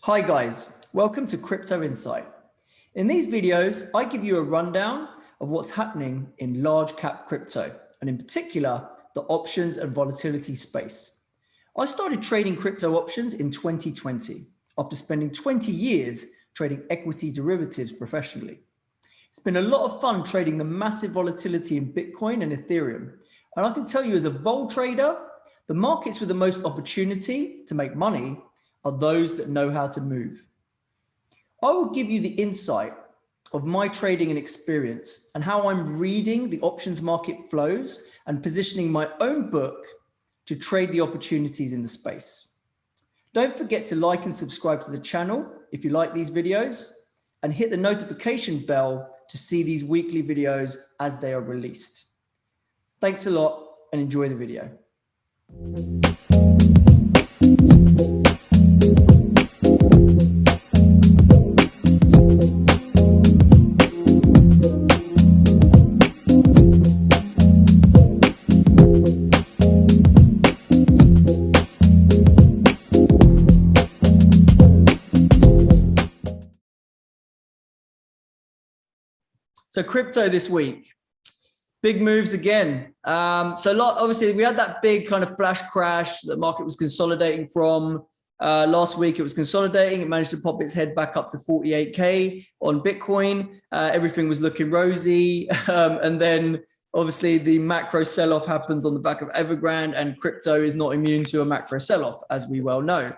Hi guys, welcome to Crypto Insight. In these videos, I give you a rundown of what's happening in large cap crypto, and in particular, the options and volatility space. I started trading crypto options in 2020 after spending 20 years trading equity derivatives professionally. It's been a lot of fun trading the massive volatility in Bitcoin and Ethereum. And I can tell you as a vol trader, the markets with the most opportunity to make money are those that know how to move. I will give you the insight of my trading and experience and how I'm reading the options market flows and positioning my own book to trade the opportunities in the space. Don't forget to like and subscribe to the channel if you like these videos, and hit the notification bell to see these weekly videos as they are released. Thanks a lot and enjoy the video. So crypto this week, big moves again. Obviously we had that big kind of flash crash that the market was consolidating from. Last week it was consolidating. It managed to pop its head back up to 48K on Bitcoin. Everything was looking rosy. And then obviously the macro sell-off happens on the back of Evergrande, and crypto is not immune to a macro sell-off, as we well know,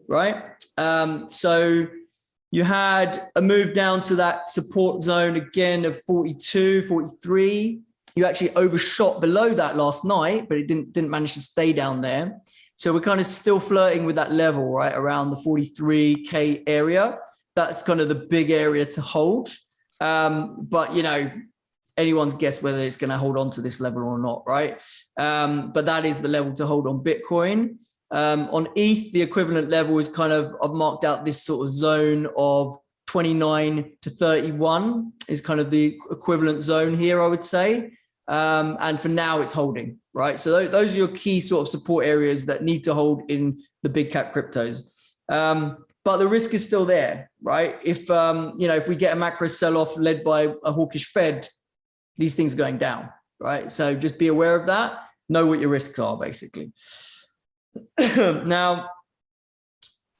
right? So you had a move down to that support zone again of 42, 43. You actually overshot below that last night, but it didn't manage to stay down there. So we're kind of still flirting with that level, right, around the 43K area. That's kind of the big area to hold. But, you know, anyone's guess whether it's going to hold on to this level or not, right? But that is the level to hold on Bitcoin. On ETH, the equivalent level is kind of, I've marked out this sort of zone of 29 to 31 is kind of the equivalent zone here, I would say. And for now it's holding, right? So those are your key sort of support areas that need to hold in the big cap cryptos. But the risk is still there, right? If we get a macro sell-off led by a hawkish Fed, these things are going down, right? So just be aware of that. Know what your risks are, basically. Now,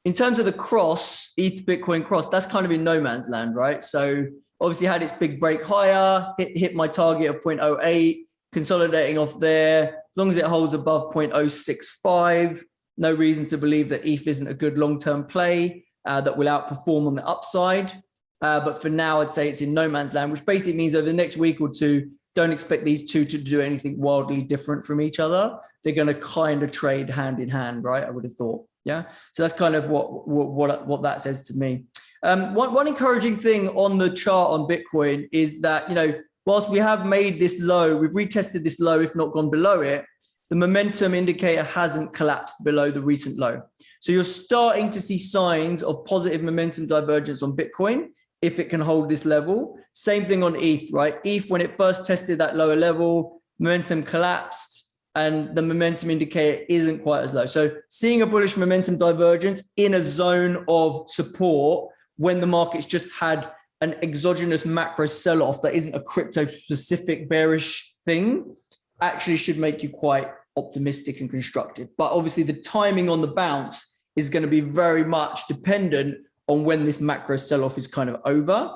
in terms of the cross, ETH Bitcoin cross, that's kind of in no man's land, right? So obviously had its big break higher, hit my target of 0.08, consolidating off there. As long as it holds above 0.065, no reason to believe that ETH isn't a good long-term play that will outperform on the upside. But for now, I'd say it's in no man's land, which basically means over the next week or two, don't expect these two to do anything wildly different from each other. They're going to kind of trade hand in hand, right? I would have thought. Yeah. So that's kind of what that says to me. One encouraging thing on the chart on Bitcoin is that, you know, whilst we have made this low, we've retested this low, if not gone below it, the momentum indicator hasn't collapsed below the recent low. So you're starting to see signs of positive momentum divergence on Bitcoin if it can hold this level. Same thing on ETH, right? ETH, when it first tested that lower level, momentum collapsed and the momentum indicator isn't quite as low. So seeing a bullish momentum divergence in a zone of support when the market's just had an exogenous macro sell-off that isn't a crypto-specific bearish thing actually should make you quite optimistic and constructive. But obviously the timing on the bounce is going to be very much dependent on when this macro sell-off is kind of over,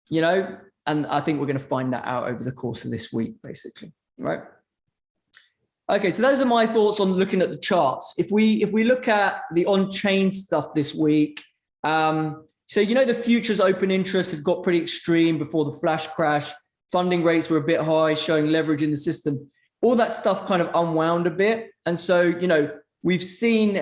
you know, and I think we're going to find that out over the course of this week, basically, right? Okay, so those are my thoughts on looking at the charts. If we look at the on-chain stuff this week, so, you know, the futures open interest had got pretty extreme before the flash crash. Funding rates were a bit high, showing leverage in the system. All that stuff kind of unwound a bit. And so, you know, we've seen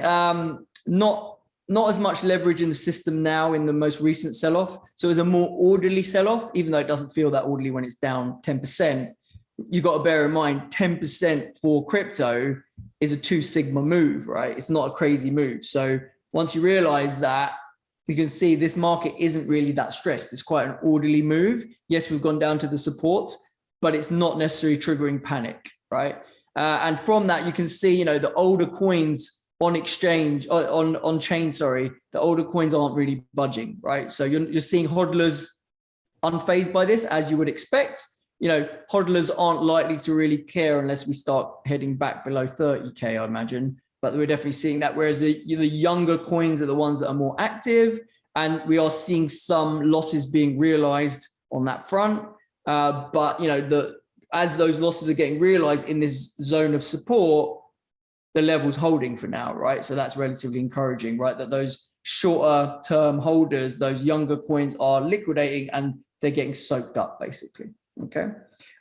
not as much leverage in the system now in the most recent sell-off. So it's a more orderly sell-off, even though it doesn't feel that orderly when it's down 10%. You've got to bear in mind 10% for crypto is a 2 sigma move, right? It's not a crazy move. So once you realize that, you can see this market isn't really that stressed. It's quite an orderly move. Yes, we've gone down to the supports, but it's not necessarily triggering panic, right? And from that, you can see, you know, the older coins on exchange, on chain, sorry, the older coins aren't really budging, right? So you're seeing hodlers unfazed by this, as you would expect. You know, hodlers aren't likely to really care unless we start heading back below 30K, I imagine. But we're definitely seeing that, whereas the younger coins are the ones that are more active, and we are seeing some losses being realized on that front. But, you know, as those losses are getting realized in this zone of support, the level's holding for now, right? So that's relatively encouraging, right? That those shorter term holders, those younger coins are liquidating and they're getting soaked up, basically. Okay.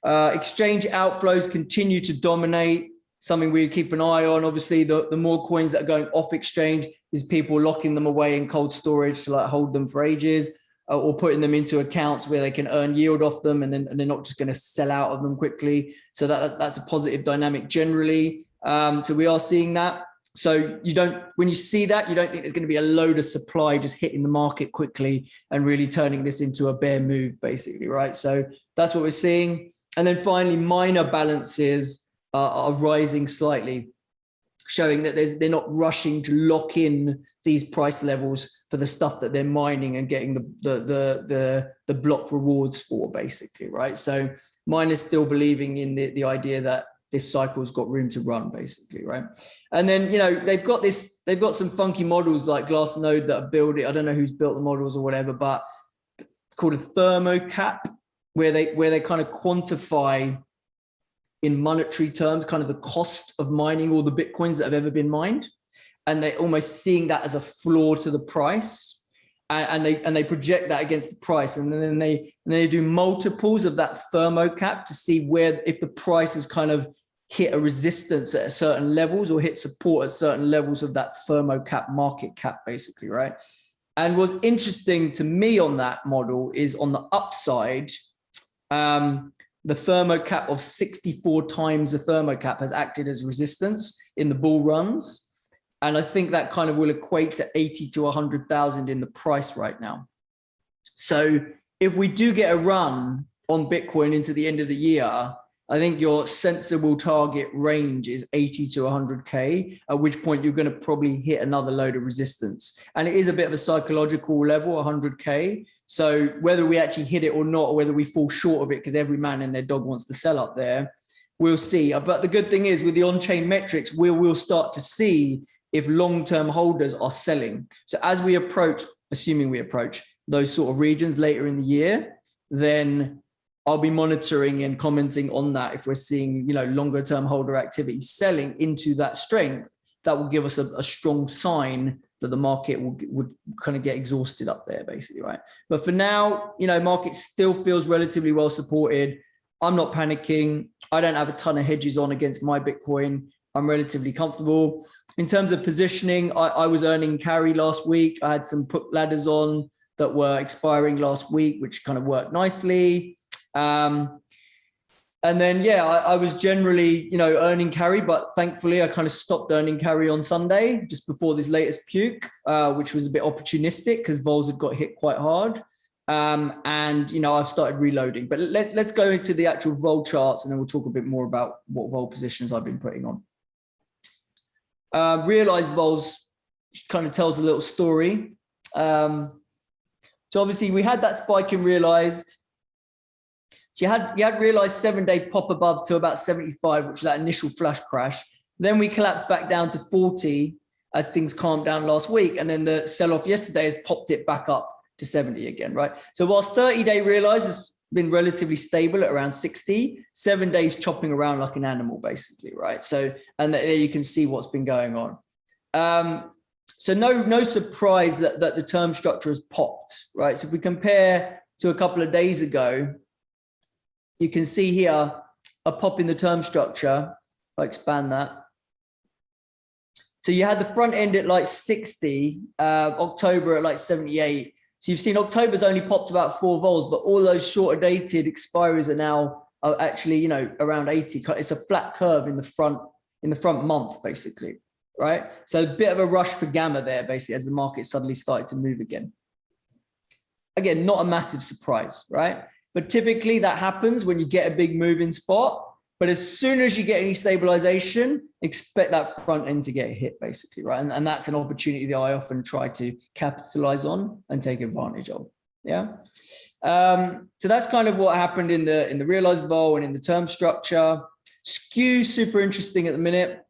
Exchange outflows continue to dominate, something we keep an eye on. Obviously, the more coins that are going off exchange is people locking them away in cold storage to like hold them for ages, or putting them into accounts where they can earn yield off them, and they're not just going to sell out of them quickly. So that's a positive dynamic generally. So we are seeing that. So when you see that, you don't think there's going to be a load of supply just hitting the market quickly and really turning this into a bear move, basically, right? So that's what we're seeing. And then finally, miner balances are rising slightly, showing that they're not rushing to lock in these price levels for the stuff that they're mining and getting the block rewards for, basically, right? So miners still believing in the idea that this cycle's got room to run, basically, right? And then, you know, they've got some funky models like Glassnode that are building. I don't know who's built the models or whatever, but called a thermocap, where they kind of quantify in monetary terms kind of the cost of mining all the Bitcoins that have ever been mined, and they're almost seeing that as a floor to the price, and they project that against the price, and then they do multiples of that thermocap to see where, if the price has kind of hit a resistance at certain levels or hit support at certain levels of that thermocap market cap, basically, right? And what's interesting to me on that model is on the upside, the thermocap of 64 times the thermocap has acted as resistance in the bull runs. And I think that kind of will equate to 80 to 100,000 in the price right now. So if we do get a run on Bitcoin into the end of the year, I think your sensible target range is 80 to 100K, at which point you're going to probably hit another load of resistance. And it is a bit of a psychological level, 100K. So whether we actually hit it or not, or whether we fall short of it because every man and their dog wants to sell up there, we'll see. But the good thing is, with the on-chain metrics, we'll start to see if long-term holders are selling. So as we approach, assuming we approach those sort of regions later in the year, then I'll be monitoring and commenting on that. If we're seeing, you know, longer term holder activity selling into that strength, that will give us a strong sign that the market would kind of get exhausted up there, basically, right? But for now, you know, market still feels relatively well supported. I'm not panicking. I don't have a ton of hedges on against my Bitcoin. I'm relatively comfortable. In terms of positioning, I was earning carry last week. I had some put ladders on that were expiring last week, which kind of worked nicely. And then, yeah, I was generally, you know, earning carry, but thankfully I kind of stopped earning carry on Sunday just before this latest puke, which was a bit opportunistic because vols had got hit quite hard. And, you know, I've started reloading, but let's go into the actual vol charts, and then we'll talk a bit more about what vol positions I've been putting on. Realized vols kind of tells a little story. So obviously we had that spike in realized. So you had realized 7-day pop above to about 75, which was that initial flash crash. Then we collapsed back down to 40 as things calmed down last week. And then the sell-off yesterday has popped it back up to 70 again, right? So whilst 30-day realized has been relatively stable at around 60, 7 days chopping around like an animal, basically, right? So, and there you can see what's been going on. So no surprise that the term structure has popped, right? So if we compare to a couple of days ago, you can see here a pop in the term structure. If I expand that. So you had the front end at like 60, October at like 78. So you've seen October's only popped about 4 vols, but all those shorter dated expiries are now actually, you know, around 80. It's a flat curve in the front month, basically, right? So a bit of a rush for gamma there, basically, as the market suddenly started to move again. Again, not a massive surprise, right? But typically that happens when you get a big move in spot. But as soon as you get any stabilization, expect that front end to get hit, basically, right? And that's an opportunity that I often try to capitalize on and take advantage of. Yeah. So that's kind of what happened in the realized vol and in the term structure. Skew, super interesting at the minute,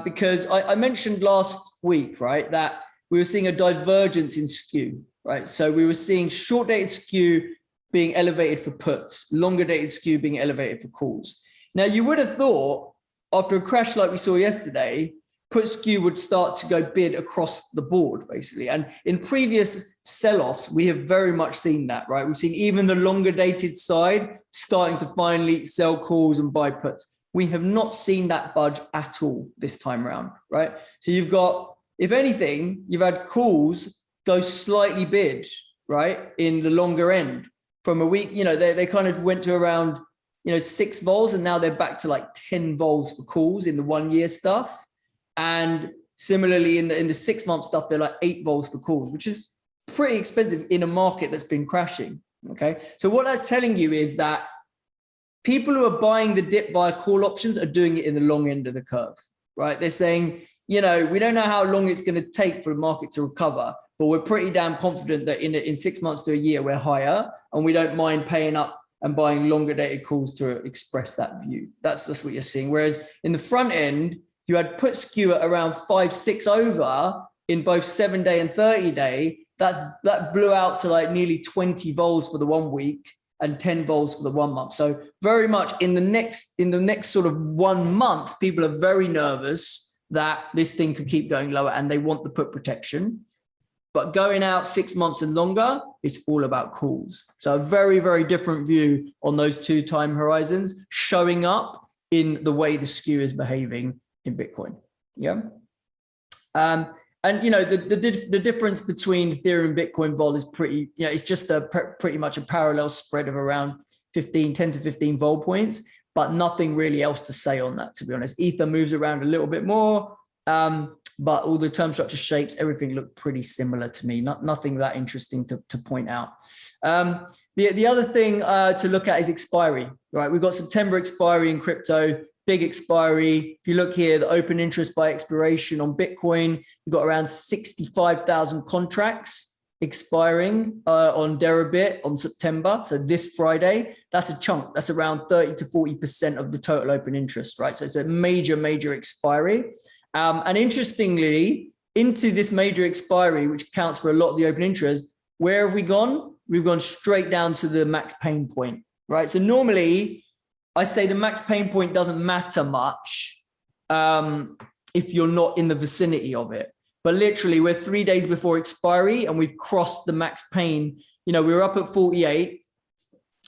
because I mentioned last week, right, that we were seeing a divergence in skew, right? So we were seeing short dated skew being elevated for puts, longer dated skew being elevated for calls. Now, you would have thought after a crash like we saw yesterday, put skew would start to go bid across the board, basically. And in previous sell-offs, we have very much seen that, right? We've seen even the longer dated side starting to finally sell calls and buy puts. We have not seen that budge at all this time around, right? So you've got, if anything, you've had calls go slightly bid, right, in the longer end from a week. You know, they kind of went to around, 6 vols, and now they're back to like 10 vols for calls in the 1 year stuff. And similarly in the 6-month stuff, they're like 8 vols for calls, which is pretty expensive in a market that's been crashing. Okay. So what that's telling you is that people who are buying the dip via call options are doing it in the long end of the curve, right? They're saying, we don't know how long it's going to take for the market to recover, but we're pretty damn confident that in 6 months to a year, we're higher, and we don't mind paying up and buying longer dated calls to express that view. That's what you're seeing. Whereas in the front end, you had put skew at around 5, 6 over in both 7-day and 30-day. That blew out to like nearly 20 vols for the 1 week and 10 vols for the 1 month. So very much in the next sort of 1 month, people are very nervous that this thing could keep going lower and they want the put protection. But going out 6 months and longer, it's all about calls. So a very, very different view on those 2 time horizons showing up in the way the skew is behaving in Bitcoin. Yeah. And the difference between Ethereum and Bitcoin vol is pretty, it's just pretty much a parallel spread of around 10 to 15 vol points, but nothing really else to say on that, to be honest. Ether moves around a little bit more, but all the term structure shapes, everything looked pretty similar to me. Nothing that interesting to point out. The other thing to look at is expiry, right? We've got September expiry in crypto, big expiry. If you look here, the open interest by expiration on Bitcoin, you've got around 65,000 contracts expiring on Deribit on September. So this Friday, that's a chunk. That's around 30 to 40% of the total open interest, right? So it's a major expiry. And interestingly, into this major expiry, which accounts for a lot of the open interest, where have we gone? We've gone straight down to the max pain point, right? So normally, I say the max pain point doesn't matter much if you're not in the vicinity of it. But literally, we're 3 days before expiry and we've crossed the max pain. We were up at 48,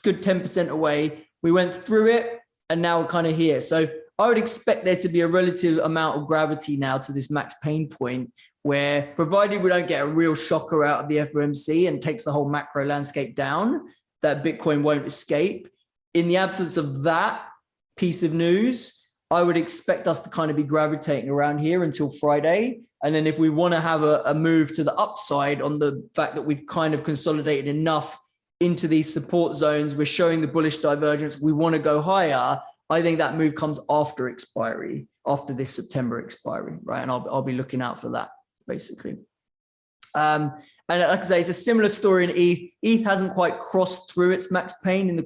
good 10% away. We went through it and now we're kind of here. So I would expect there to be a relative amount of gravity now to this max pain point where, provided we don't get a real shocker out of the FOMC and takes the whole macro landscape down, that Bitcoin won't escape. In the absence of that piece of news, I would expect us to kind of be gravitating around here until Friday. And then if we want to have a move to the upside on the fact that we've kind of consolidated enough into these support zones, we're showing the bullish divergence, we want to go higher, I think that move comes after expiry, after this September expiry, right? And I'll be looking out for that, basically. And like I say, it's a similar story in ETH. ETH hasn't quite crossed through its max pain in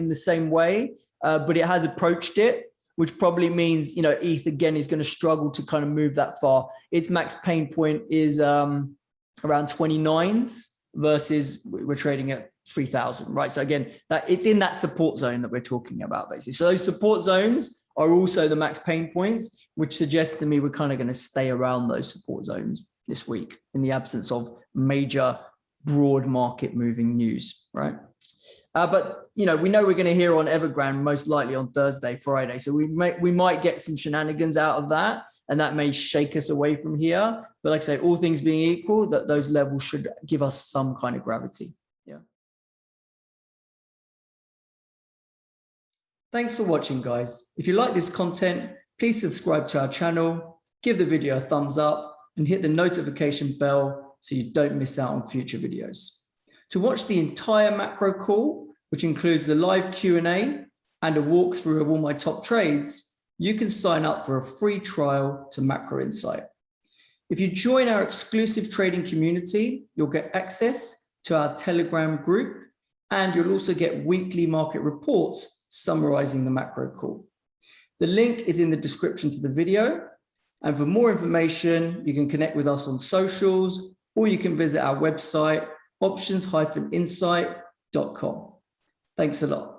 the same way, but it has approached it, which probably means, ETH again is going to struggle to kind of move that far. Its max pain point is around 29s versus we're trading at 3,000, right? So again, that it's in that support zone that we're talking about, basically. So those support zones are also the max pain points, which suggests to me we're kind of going to stay around those support zones this week in the absence of major broad market moving news, right? But we know we're going to hear on Evergrande most likely on Thursday, Friday. So we might get some shenanigans out of that, and that may shake us away from here. But like I say, all things being equal, that those levels should give us some kind of gravity. Yeah. Thanks for watching, guys. If you like this content, please subscribe to our channel, give the video a thumbs up, and hit the notification bell so you don't miss out on future videos. To watch the entire macro call, which includes the live Q&A and a walkthrough of all my top trades, you can sign up for a free trial to Macro Insight. If you join our exclusive trading community, you'll get access to our Telegram group, and you'll also get weekly market reports summarizing the macro call. The link is in the description to the video. And for more information, you can connect with us on socials, or you can visit our website, options-insight.com. Thanks a lot.